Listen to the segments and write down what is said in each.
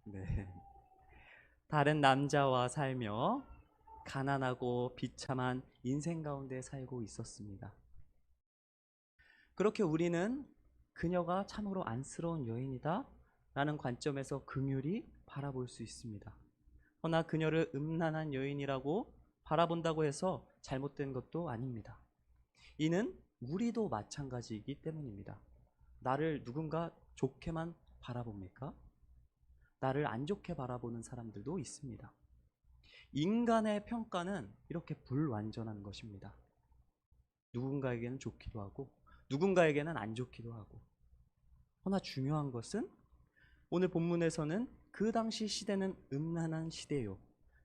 네. 다른 남자와 살며 가난하고 비참한 인생 가운데 살고 있었습니다. 그렇게 우리는 그녀가 참으로 안쓰러운 여인이다 라는 관점에서 긍휼히 바라볼 수 있습니다. 허나 그녀를 음란한 여인이라고 바라본다고 해서 잘못된 것도 아닙니다. 이는 우리도 마찬가지이기 때문입니다. 나를 누군가 좋게만 바라봅니까? 나를 안 좋게 바라보는 사람들도 있습니다. 인간의 평가는 이렇게 불완전한 것입니다. 누군가에게는 좋기도 하고 누군가에게는 안 좋기도 하고. 허나 중요한 것은 오늘 본문에서는 그 당시 시대는 음란한 시대요,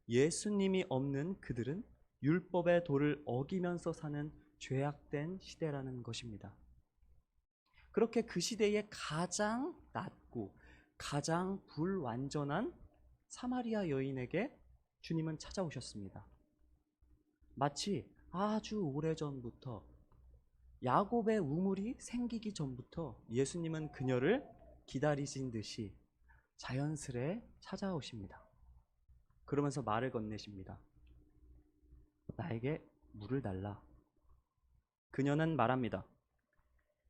예수님이 없는 그들은 율법의 도를 어기면서 사는 죄악된 시대라는 것입니다. 그렇게 그 시대에 가장 낮고 가장 불완전한 사마리아 여인에게 주님은 찾아오셨습니다. 마치 아주 오래전부터, 야곱의 우물이 생기기 전부터 예수님은 그녀를 기다리신 듯이 자연스레 찾아오십니다. 그러면서 말을 건네십니다. 나에게 물을 달라. 그녀는 말합니다.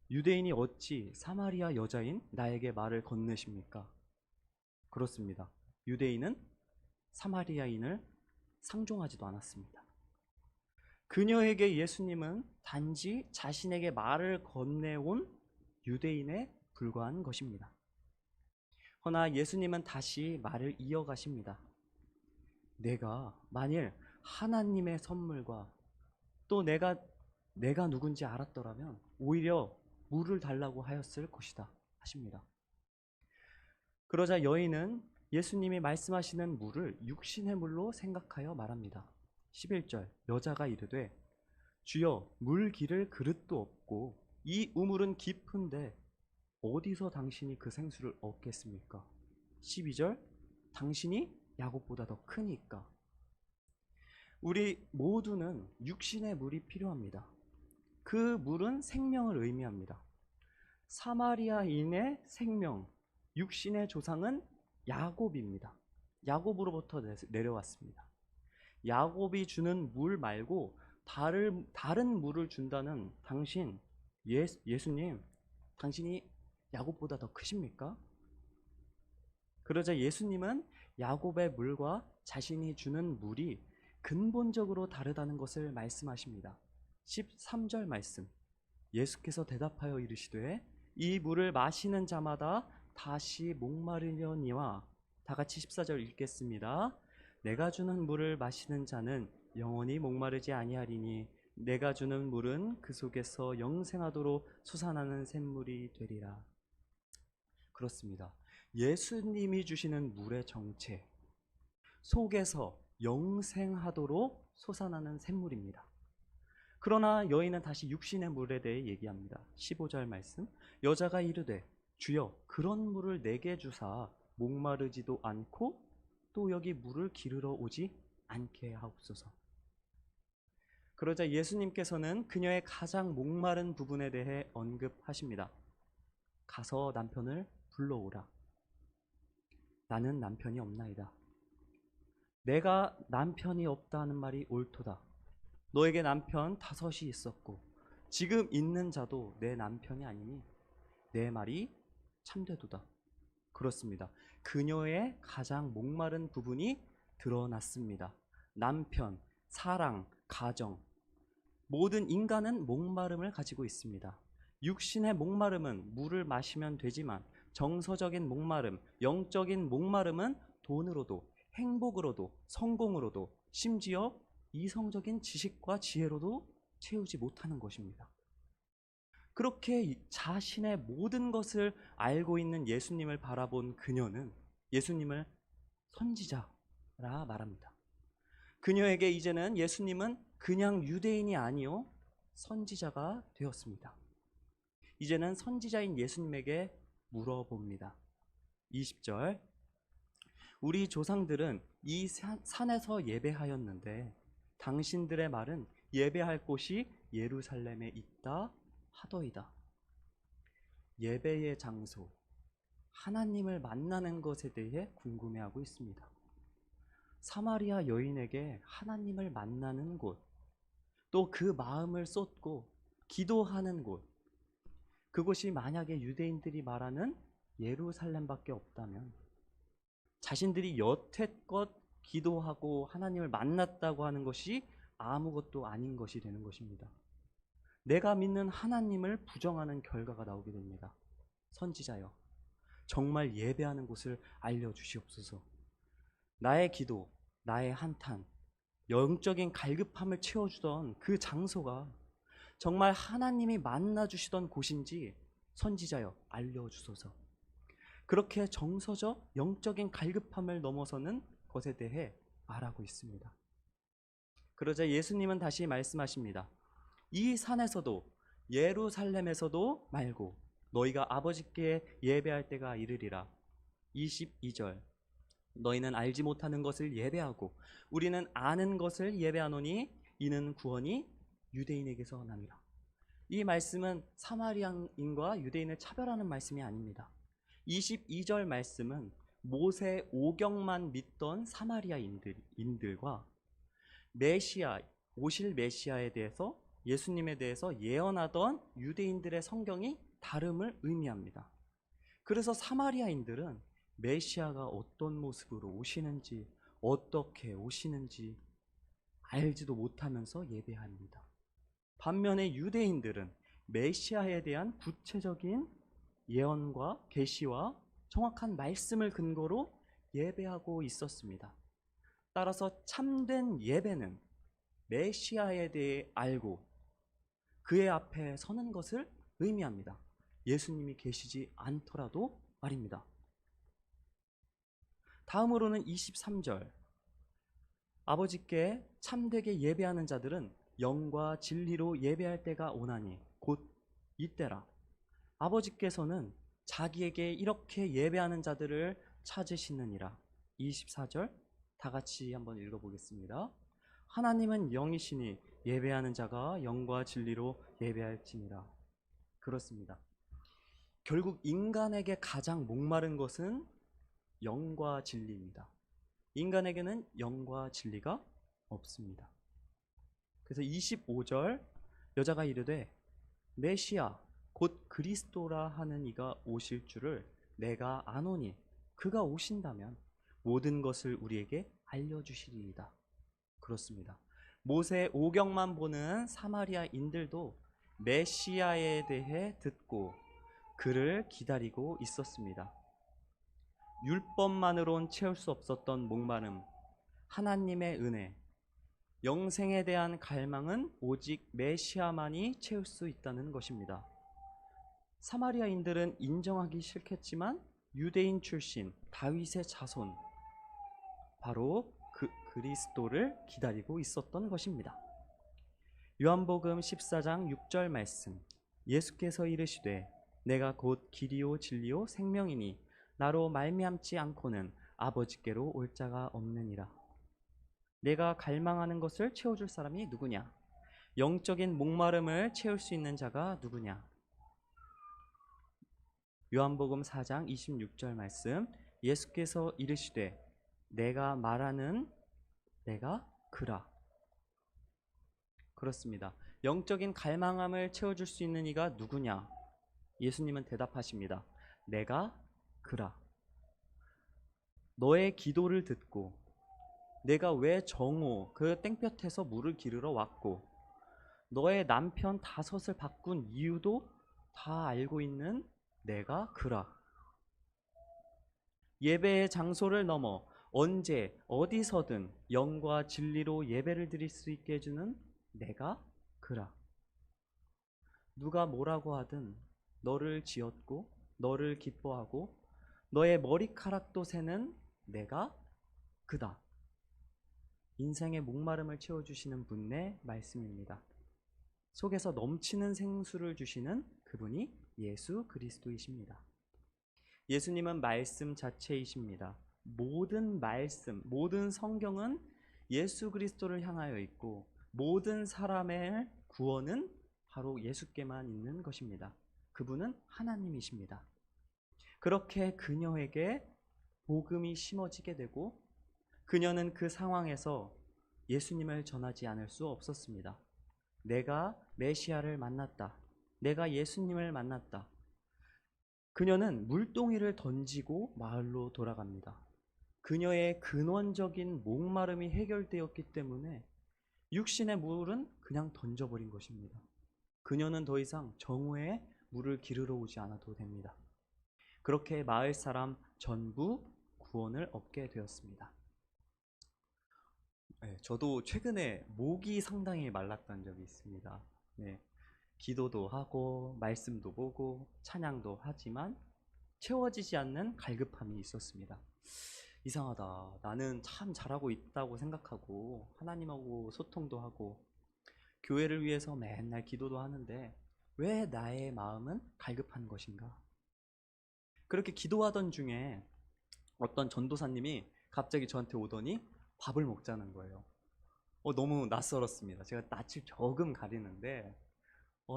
유대인이 어찌 사마리아 여자인 나에게 말을 건네십니까? 그렇습니다. 유대인은 사마리아인을 상종하지도 않았습니다. 그녀에게 예수님은 단지 자신에게 말을 건네온 유대인에 불과한 것입니다. 허나 예수님은 다시 말을 이어가십니다. 내가 만일 하나님의 선물과 또 내가 누군지 알았더라면 오히려 물을 달라고 하였을 것이다 하십니다. 그러자 여인은 예수님이 말씀하시는 물을 육신의 물로 생각하여 말합니다. 11절, 여자가 이르되 주여, 물 기를 그릇도 없고 이 우물은 깊은데 어디서 당신이 그 생수를 얻겠습니까? 12절, 당신이 야곱보다 더 크니까. 우리 모두는 육신의 물이 필요합니다. 그 물은 생명을 의미합니다. 사마리아인의 생명, 육신의 조상은 야곱입니다. 야곱으로부터 내려왔습니다. 야곱이 주는 물 말고 다른 물을 준다는 당신, 예수님, 당신이 야곱보다 더 크십니까? 그러자 예수님은 야곱의 물과 자신이 주는 물이 근본적으로 다르다는 것을 말씀하십니다. 13절 말씀, 예수께서 대답하여 이르시되 이 물을 마시는 자마다 다시 목마르려니와, 다 같이 14절 읽겠습니다. 내가 주는 물을 마시는 자는 영원히 목마르지 아니하리니 내가 주는 물은 그 속에서 영생하도록 솟아나는 샘물이 되리라. 그렇습니다. 예수님이 주시는 물의 정체 속에서 영생하도록 솟아나는 샘물입니다. 그러나 여인은 다시 육신의 물에 대해 얘기합니다. 15절 말씀, 여자가 이르되 주여, 그런 물을 내게 주사 목마르지도 않고 또 여기 물을 기르러 오지 않게 하옵소서. 그러자 예수님께서는 그녀의 가장 목마른 부분에 대해 언급하십니다. 가서 남편을 불러오라. 나는 남편이 없나이다. 내가 남편이 없다는 말이 옳도다. 너에게 남편 5이 있었고 지금 있는 자도 내 남편이 아니니 내 말이 참되도다. 그렇습니다. 그녀의 가장 목마른 부분이 드러났습니다. 남편, 사랑, 가정, 모든 인간은 목마름을 가지고 있습니다. 육신의 목마름은 물을 마시면 되지만 정서적인 목마름, 영적인 목마름은 돈으로도, 행복으로도, 성공으로도, 심지어 이성적인 지식과 지혜로도 채우지 못하는 것입니다. 그렇게 자신의 모든 것을 알고 있는 예수님을 바라본 그녀는 예수님을 선지자라 말합니다. 그녀에게 이제는 예수님은 그냥 유대인이 아니요 선지자가 되었습니다. 이제는 선지자인 예수님에게 물어봅니다. 20절, 우리 조상들은 이 산에서 예배하였는데 당신들의 말은 예배할 곳이 예루살렘에 있다 하더이다. 예배의 장소, 하나님을 만나는 것에 대해 궁금해하고 있습니다. 사마리아 여인에게 하나님을 만나는 곳, 또 그 마음을 쏟고 기도하는 곳, 그곳이 만약에 유대인들이 말하는 예루살렘밖에 없다면 자신들이 여태껏 기도하고 하나님을 만났다고 하는 것이 아무것도 아닌 것이 되는 것입니다. 내가 믿는 하나님을 부정하는 결과가 나오게 됩니다. 선지자여, 정말 예배하는 곳을 알려주시옵소서. 나의 기도, 나의 한탄, 영적인 갈급함을 채워주던 그 장소가 정말 하나님이 만나주시던 곳인지 선지자여 알려주소서. 그렇게 정서적 영적인 갈급함을 넘어서는 것에 대해 말하고 있습니다. 그러자 예수님은 다시 말씀하십니다. 이 산에서도 예루살렘에서도 말고 너희가 아버지께 예배할 때가 이르리라. 22절, 너희는 알지 못하는 것을 예배하고 우리는 아는 것을 예배하노니 이는 구원이 유대인에게서 남이라. 이 말씀은 사마리아인과 유대인을 차별하는 말씀이 아닙니다. 22절 말씀은 모세 오경만 믿던 사마리아인들과 메시아, 오실 메시아에 대해서, 예수님에 대해서 예언하던 유대인들의 성경이 다름을 의미합니다. 그래서 사마리아인들은 메시아가 어떤 모습으로 오시는지, 어떻게 오시는지 알지도 못하면서 예배합니다. 반면에 유대인들은 메시아에 대한 구체적인 예언과 계시와 정확한 말씀을 근거로 예배하고 있었습니다. 따라서 참된 예배는 메시아에 대해 알고 그의 앞에 서는 것을 의미합니다. 예수님이 계시지 않더라도 말입니다. 다음으로는 23절, 아버지께 참되게 예배하는 자들은 영과 진리로 예배할 때가 오나니 곧 이때라. 아버지께서는 자기에게 이렇게 예배하는 자들을 찾으시느니라. 24절 다 같이 한번 읽어보겠습니다. 하나님은 영이시니 예배하는 자가 영과 진리로 예배할지니라. 그렇습니다. 결국 인간에게 가장 목마른 것은 영과 진리입니다. 인간에게는 영과 진리가 없습니다. 그래서 25절, 여자가 이르되 메시아 곧 그리스도라 하는 이가 오실 줄을 내가 아노니 그가 오신다면 모든 것을 우리에게 알려주시리이다. 그렇습니다. 모세 오경만 보는 사마리아인들도 메시아에 대해 듣고 그를 기다리고 있었습니다. 율법만으론 채울 수 없었던 목마름, 하나님의 은혜, 영생에 대한 갈망은 오직 메시아만이 채울 수 있다는 것입니다. 사마리아인들은 인정하기 싫겠지만 유대인 출신 다윗의 자손, 바로 그리스도를 기다리고 있었던 것입니다. 요한복음 14장 6절 말씀, 예수께서 이르시되 내가 곧 길이요 진리요 생명이니 나로 말미암지 않고는 아버지께로 올 자가 없느니라. 내가 갈망하는 것을 채워줄 사람이 누구냐? 영적인 목마름을 채울 수 있는 자가 누구냐? 요한복음 4장 26절 말씀, 예수께서 이르시되 내가 말하는 내가 그라. 그렇습니다. 영적인 갈망함을 채워줄 수 있는 이가 누구냐? 예수님은 대답하십니다. 내가 그라. 너의 기도를 듣고 내가 왜 정오 그 땡볕에서 물을 기르러 왔고 너의 남편 5을 바꾼 이유도 다 알고 있는 내가 그라. 예배의 장소를 넘어 언제 어디서든 영과 진리로 예배를 드릴 수 있게 해주는 내가 그라. 누가 뭐라고 하든 너를 지었고 너를 기뻐하고 너의 머리카락도 세는 내가 그다. 인생의 목마름을 채워주시는 분의 말씀입니다. 속에서 넘치는 생수를 주시는 그분이 예수 그리스도이십니다. 예수님은 말씀 자체이십니다. 모든 말씀, 모든 성경은 예수 그리스도를 향하여 있고 모든 사람의 구원은 바로 예수께만 있는 것입니다. 그분은 하나님이십니다. 그렇게 그녀에게 복음이 심어지게 되고 그녀는 그 상황에서 예수님을 전하지 않을 수 없었습니다. 내가 메시아를 만났다. 내가 예수님을 만났다. 그녀는 물동이를 던지고 마을로 돌아갑니다. 그녀의 근원적인 목마름이 해결되었기 때문에 육신의 물은 그냥 던져버린 것입니다. 그녀는 더 이상 정오에 물을 기르러 오지 않아도 됩니다. 그렇게 마을 사람 전부 구원을 얻게 되었습니다. 네, 저도 최근에 목이 상당히 말랐던 적이 있습니다. 네, 기도도 하고 말씀도 보고 찬양도 하지만 채워지지 않는 갈급함이 있었습니다. 이상하다. 나는 참 잘하고 있다고 생각하고 하나님하고 소통도 하고 교회를 위해서 맨날 기도도 하는데 왜 나의 마음은 갈급한 것인가? 그렇게 기도하던 중에 어떤 전도사님이 갑자기 저한테 오더니 밥을 먹자는 거예요. 너무 낯설었습니다. 제가 낯을 조금 가리는데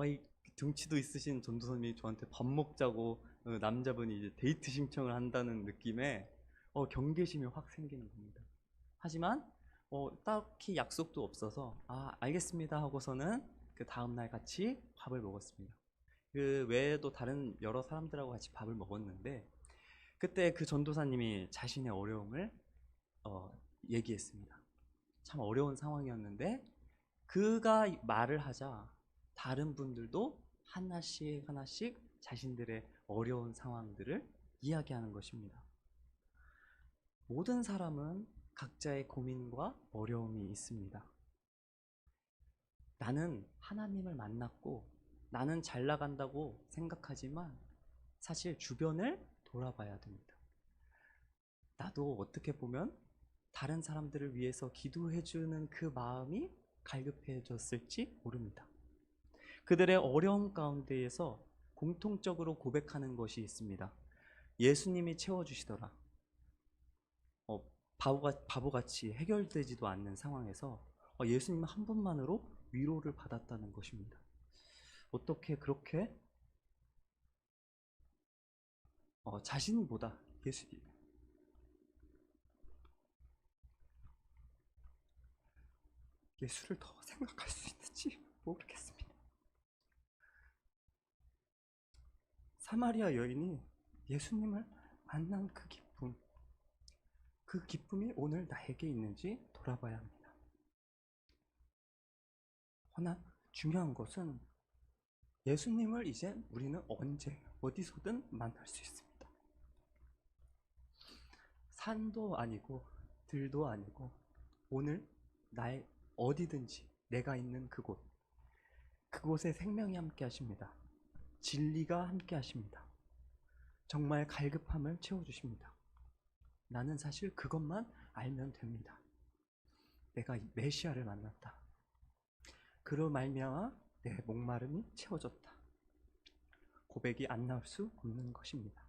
이 등치도 있으신 전도사님이 저한테 밥 먹자고 남자분이 이제 데이트 신청을 한다는 느낌에 경계심이 확 생기는 겁니다. 하지만 딱히 약속도 없어서 알겠습니다 하고서는 그 다음날 같이 밥을 먹었습니다. 그 외에도 다른 여러 사람들하고 같이 밥을 먹었는데 그때 그 전도사님이 자신의 어려움을 얘기했습니다. 참 어려운 상황이었는데 그가 말을 하자 다른 분들도 하나씩 하나씩 자신들의 어려운 상황들을 이야기하는 것입니다. 모든 사람은 각자의 고민과 어려움이 있습니다. 나는 하나님을 만났고 나는 잘 나간다고 생각하지만 사실 주변을 돌아봐야 됩니다. 나도 어떻게 보면 다른 사람들을 위해서 기도해주는 그 마음이 갈급해졌을지 모릅니다. 그들의 어려움 가운데에서 공통적으로 고백하는 것이 있습니다. 예수님이 채워주시더라. 바보같이 해결되지도 않는 상황에서 예수님 한 분만으로 위로를 받았다는 것입니다. 어떻게 그렇게 자신보다 예수를 더 생각할 수 있는지 모르겠습니다. 사마리아 여인이 예수님을 만난 그 기쁨이 오늘 나에게 있는지 돌아봐야 합니다. 허나 중요한 것은 예수님을 이제 우리는 언제 어디서든 만날 수 있습니다. 산도 아니고 들도 아니고 오늘 나의 어디든지 내가 있는 그곳에 생명이 함께 하십니다. 진리가 함께 하십니다. 정말 갈급함을 채워주십니다. 나는 사실 그것만 알면 됩니다. 내가 메시아를 만났다. 그로 말미암아 내 목마름이 채워졌다. 고백이 안 나올 수 없는 것입니다.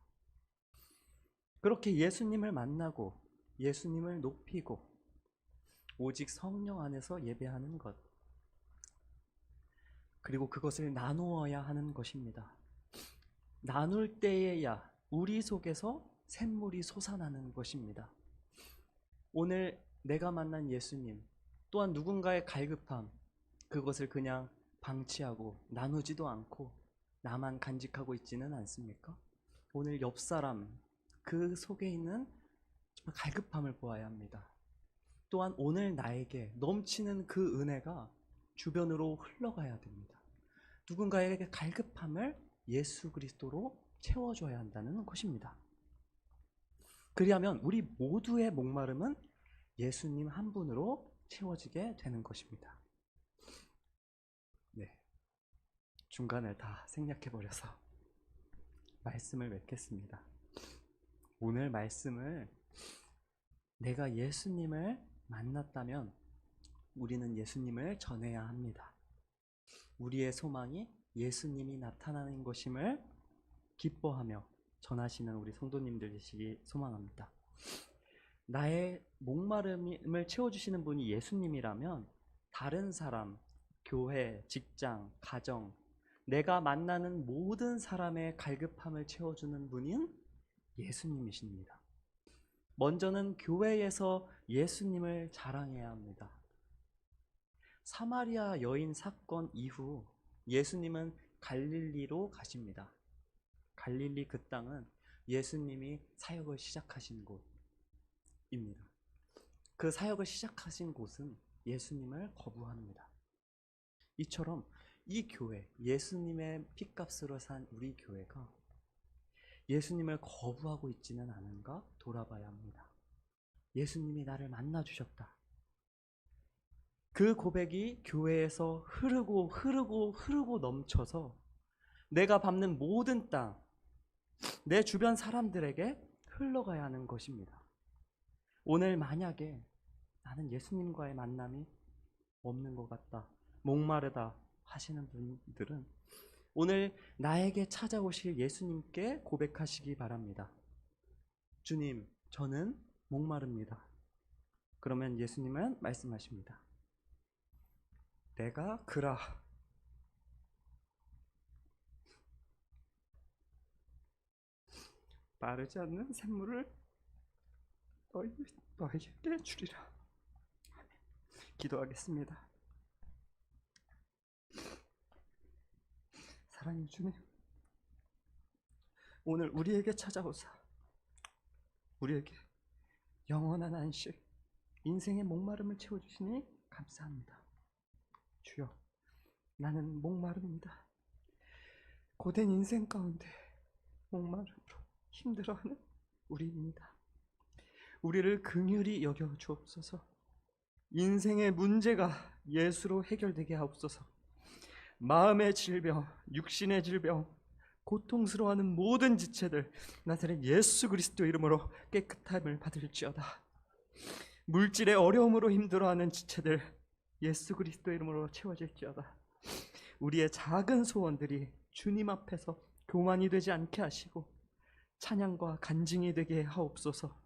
그렇게 예수님을 만나고 예수님을 높이고 오직 성령 안에서 예배하는 것, 그리고 그것을 나누어야 하는 것입니다. 나눌 때에야 우리 속에서 샘물이 솟아나는 것입니다. 오늘 내가 만난 예수님, 또한 누군가의 갈급함, 그것을 그냥 방치하고 나누지도 않고 나만 간직하고 있지는 않습니까? 오늘 옆 사람, 그 속에 있는 정말 갈급함을 보아야 합니다. 또한 오늘 나에게 넘치는 그 은혜가 주변으로 흘러가야 됩니다. 누군가에게 갈급함을 예수 그리스도로 채워줘야 한다는 것입니다. 그리하면 우리 모두의 목마름은 예수님 한 분으로 채워지게 되는 것입니다. 네, 중간을 다 생략해버려서 말씀을 맺겠습니다. 오늘 말씀을 내가 예수님을 만났다면 우리는 예수님을 전해야 합니다. 우리의 소망이 예수님이 나타나는 것임을 기뻐하며 전하시는 우리 성도님들이시기 소망합니다. 나의 목마름을 채워주시는 분이 예수님이라면 다른 사람, 교회, 직장, 가정, 내가 만나는 모든 사람의 갈급함을 채워주는 분인 예수님이십니다. 먼저는 교회에서 예수님을 자랑해야 합니다. 사마리아 여인 사건 이후 예수님은 갈릴리로 가십니다. 갈릴리 그 땅은 예수님이 사역을 시작하신 곳입니다. 그 사역을 시작하신 곳은 예수님을 거부합니다. 이처럼 이 교회, 예수님의 핏값으로 산 우리 교회가 예수님을 거부하고 있지는 않은가 돌아봐야 합니다. 예수님이 나를 만나주셨다. 그 고백이 교회에서 흐르고 넘쳐서 내가 밟는 모든 땅, 내 주변 사람들에게 흘러가야 하는 것입니다. 오늘 만약에 나는 예수님과의 만남이 없는 것 같다, 목마르다 하시는 분들은 오늘 나에게 찾아오실 예수님께 고백하시기 바랍니다. 주님, 저는 목마릅니다. 그러면 예수님은 말씀하십니다. 내가 그라. 마르지 않는 샘물을 너희에게 주리라. 아멘. 기도하겠습니다. 사랑의 주님, 오늘 우리에게 찾아오사 우리에게 영원한 안식, 인생의 목마름을 채워주시니 감사합니다. 주여, 나는 목마릅니다. 고된 인생 가운데 목마름으로 힘들어하는 우리입니다. 우리를 긍휼히 여겨 주옵소서. 인생의 문제가 예수로 해결되게 하옵소서. 마음의 질병, 육신의 질병, 고통스러워하는 모든 지체들 나사렛 예수 그리스도 이름으로 깨끗함을 받을지어다. 물질의 어려움으로 힘들어하는 지체들 예수 그리스도 이름으로 채워질지어다. 우리의 작은 소원들이 주님 앞에서 교만이 되지 않게 하시고 찬양과 간증이 되게 하옵소서.